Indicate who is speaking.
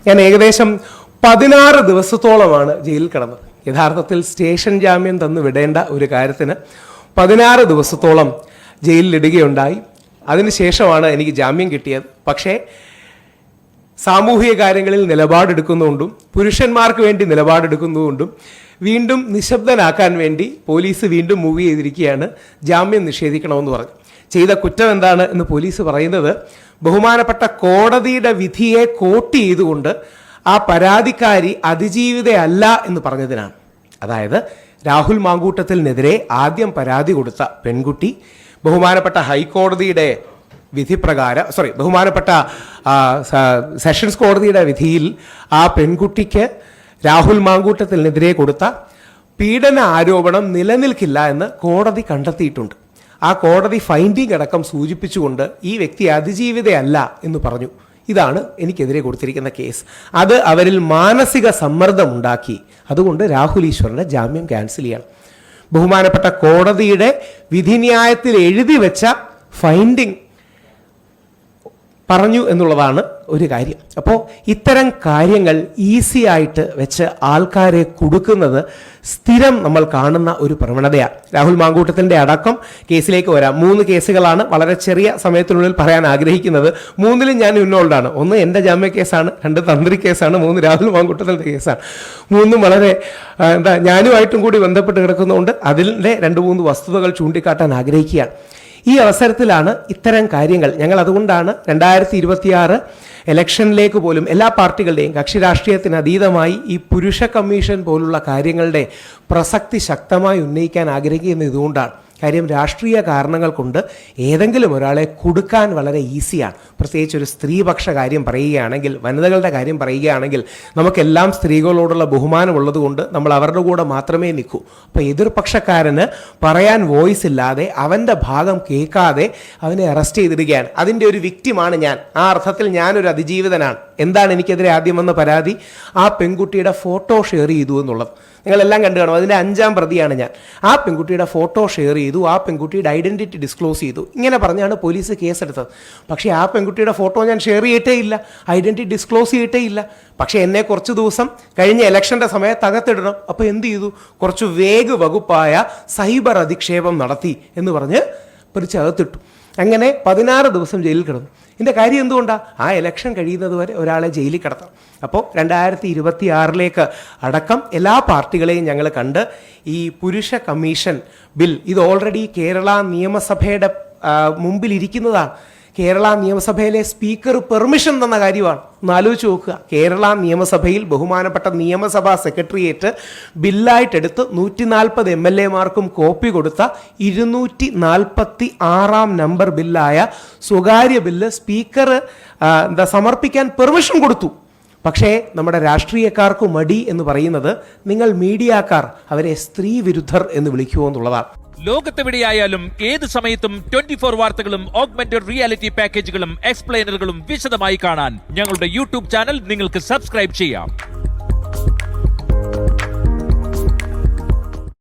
Speaker 1: ഞാൻ ഏകദേശം 16 ദിവസത്തോളമാണ് ജയിലിൽ കിടന്നത്. യഥാർത്ഥത്തിൽ സ്റ്റേഷൻ ജാമ്യം തന്നു വിടേണ്ട ഒരു കാര്യത്തിന് 16 ദിവസത്തോളം ജയിലിലിടുകയുണ്ടായി. അതിനുശേഷമാണ് എനിക്ക് ജാമ്യം കിട്ടിയത്. പക്ഷേ സാമൂഹിക കാര്യങ്ങളിൽ നിലപാടെടുക്കുന്നതുകൊണ്ടും പുരുഷന്മാർക്ക് വേണ്ടി നിലപാടെടുക്കുന്നതുകൊണ്ടും വീണ്ടും നിശബ്ദനാക്കാൻ വേണ്ടി പോലീസ് വീണ്ടും മൂവ് ചെയ്തിരിക്കുകയാണ്. ജാമ്യം നിഷേധിക്കണമെന്ന് പറഞ്ഞു. ചെയ്ത കുറ്റം എന്താണ് എന്ന് പോലീസ് പറയുന്നത്, ബഹുമാനപ്പെട്ട കോടതിയുടെ വിധിയെ കോട്ട് ചെയ്തുകൊണ്ട് ആ പരാതിക്കാരി അതിജീവിതയല്ല എന്ന് പറഞ്ഞതിനാണ്. അതായത് രാഹുൽ മാങ്കൂട്ടത്തിനെതിരെ ആദ്യം പരാതി കൊടുത്ത പെൺകുട്ടി ബഹുമാനപ്പെട്ട ഹൈക്കോടതിയുടെ ബഹുമാനപ്പെട്ട സെഷൻസ് കോടതിയുടെ വിധിയിൽ ആ പെൺകുട്ടിക്ക് രാഹുൽ മാങ്കൂട്ടത്തിനെതിരെ കൊടുത്ത പീഡന ആരോപണം നിലനിൽക്കില്ല എന്ന് കോടതി കണ്ടെത്തിയിട്ടുണ്ട്. ആ കോടതി ഫൈൻഡിംഗ് അടക്കം സൂചിപ്പിച്ചുകൊണ്ട് ഈ വ്യക്തി അതിജീവിതയല്ല എന്ന് പറഞ്ഞു. ഇതാണ് എനിക്കെതിരെ കൊടുത്തിരിക്കുന്ന കേസ്. അത് അവരിൽ മാനസിക സമ്മർദ്ദമുണ്ടാക്കി. അതുകൊണ്ട് രാഹുൽ ഈശ്വറിൻ്റെ ജാമ്യം ക്യാൻസൽ ചെയ്യണം. ബഹുമാനപ്പെട്ട കോടതിയുടെ വിധിന്യായത്തിൽ എഴുതി വെച്ച ഫൈൻഡിംഗ് പറഞ്ഞു എന്നുള്ളതാണ് ഒരു കാര്യം. അപ്പോൾ ഇത്തരം കാര്യങ്ങൾ ഈസി ആയിട്ട് വെച്ച് ആൾക്കാരെ കൊടുക്കുന്നത് സ്ഥിരം നമ്മൾ കാണുന്ന ഒരു പ്രവണതയാണ്. രാഹുൽ മാങ്കൂട്ടത്തിൻ്റെ അടക്കം കേസിലേക്ക് വരാം. 3 കേസുകളാണ് വളരെ ചെറിയ സമയത്തിനുള്ളിൽ പറയാൻ ആഗ്രഹിക്കുന്നത്. 3ലും ഞാൻ ഇൻവോൾവാണ്. 1 എൻ്റെ ജാമ്യ കേസാണ്, 2 തന്ത്രി കേസാണ്, 3 രാഹുൽ മാങ്കൂട്ടത്തിൻ്റെ കേസാണ്. 3 വളരെ ഞാനുമായിട്ടും കൂടി ബന്ധപ്പെട്ട് കിടക്കുന്നതുകൊണ്ട് അതിൻ്റെ 2-3 വസ്തുതകൾ ചൂണ്ടിക്കാട്ടാൻ ആഗ്രഹിക്കുകയാണ്. ഈ അവസരത്തിലാണ് ഇത്തരം കാര്യങ്ങൾ ഞങ്ങൾ അതുകൊണ്ടാണ് 2026 ഇലക്ഷനിലേക്ക് പോലും എല്ലാ പാർട്ടികളുടെയും കക്ഷി രാഷ്ട്രീയത്തിന് അതീതമായി ഈ പുരുഷ കമ്മീഷൻ പോലുള്ള കാര്യങ്ങളുടെ പ്രസക്തി ശക്തമായി ഉന്നയിക്കാൻ ആഗ്രഹിക്കുന്നത് ഇതുകൊണ്ടാണ്. കാര്യം രാഷ്ട്രീയ കാരണങ്ങൾ കൊണ്ട് ഏതെങ്കിലും ഒരാളെ കൊടുക്കാൻ വളരെ ഈസിയാണ്. പ്രത്യേകിച്ച് ഒരു സ്ത്രീപക്ഷ കാര്യം പറയുകയാണെങ്കിൽ, വനിതകളുടെ കാര്യം പറയുകയാണെങ്കിൽ നമുക്കെല്ലാം സ്ത്രീകളോടുള്ള ബഹുമാനമുള്ളത് കൊണ്ട് നമ്മൾ അവരുടെ കൂടെ മാത്രമേ നിൽക്കൂ. അപ്പോൾ എതിർപക്ഷക്കാരന് പറയാൻ വോയിസ് ഇല്ലാതെ അവൻ്റെ ഭാഗം കേൾക്കാതെ അവനെ അറസ്റ്റ് ചെയ്തിടുകയാണ്. അതിൻ്റെ ഒരു വിക്റ്റിമാണ് ഞാൻ. ആ അർത്ഥത്തിൽ ഞാനൊരു അതിജീവിതനാണ്. എന്താണ് എനിക്കെതിരെ ആദ്യം വന്ന പരാതി? ആ പെൺകുട്ടിയുടെ ഫോട്ടോ ഷെയർ ചെയ്തു എന്നുള്ളത് നിങ്ങളെല്ലാം കണ്ടു കാണും. അതിൻ്റെ 5ാം പ്രതിയാണ് ഞാൻ. ആ പെൺകുട്ടിയുടെ ഫോട്ടോ ഷെയർ ചെയ്തു, ആ പെൺകുട്ടിയുടെ ഐഡൻറ്റിറ്റി ഡിസ്ക്ലോസ് ചെയ്തു, ഇങ്ങനെ പറഞ്ഞാണ് പോലീസ് കേസെടുത്തത്. പക്ഷേ ആ പെൺകുട്ടിയുടെ ഫോട്ടോ ഞാൻ ഷെയർ ചെയ്തിട്ടേ ഇല്ല, ഐഡൻറ്റിറ്റി ഡിസ്ക്ലോസ് ചെയ്തിട്ടേ ഇല്ല. പക്ഷേ എന്നെ കുറച്ച് ദിവസം കഴിഞ്ഞ ഇലക്ഷൻ്റെ സമയത്ത് അകത്തിടണം. അപ്പോൾ എന്ത് ചെയ്തു? കുറച്ച് വേഗ് വകുപ്പായ സൈബർ അധിക്ഷേപം നടത്തി എന്ന് പറഞ്ഞ് പിടിച്ചകത്തിട്ടു. അങ്ങനെ 16 ദിവസം ജയിലിൽ കിടന്നു. ഇതിൻ്റെ കാര്യം എന്തുകൊണ്ടാണ്? ആ ഇലക്ഷൻ കഴിയുന്നത് വരെ ഒരാളെ ജയിലിൽ കിടത്താം. അപ്പോൾ 2026 അടക്കം എല്ലാ പാർട്ടികളെയും ഞങ്ങൾ കണ്ട് ഈ പുരുഷ കമ്മീഷൻ ബിൽ ഇത് ഓൾറെഡി കേരള നിയമസഭയുടെ മുമ്പിലിരിക്കുന്നതാണ്. കേരള നിയമസഭയിലെ സ്പീക്കർ പെർമിഷൻ തന്ന കാര്യമാണ്. ഒന്ന് ആലോചിച്ച് നോക്കുക. കേരള നിയമസഭയിൽ ബഹുമാനപ്പെട്ട നിയമസഭാ സെക്രട്ടേറിയറ്റ് ബില്ലായിട്ടെടുത്ത് 140 MLA-മാർക്കും കോപ്പി കൊടുത്ത 246-ാം നമ്പർ ബില്ലായ സ്വകാര്യ ബില്ല് സ്പീക്കർ സമർപ്പിക്കാൻ പെർമിഷൻ കൊടുത്തു. പക്ഷേ നമ്മുടെ രാഷ്ട്രീയക്കാർക്ക് മടി എന്ന് പറയുന്നത് നിങ്ങൾ മീഡിയക്കാർ അവരെ സ്ത്രീ വിരുദ്ധർ എന്ന് വിളിക്കുമോ എന്നുള്ളതാണ്.
Speaker 2: ലോകത്തെവിടെയായാലും ഏത് സമയത്തും 24 വാർത്തകളും ഓഗ്മെന്റഡ് റിയാലിറ്റി പാക്കേജുകളും എക്സ്പ്ലെയിനറുകളും വിശദമായി കാണാൻ ഞങ്ങളുടെ യൂട്യൂബ് ചാനൽ നിങ്ങൾക്ക് സബ്സ്ക്രൈബ് ചെയ്യാം.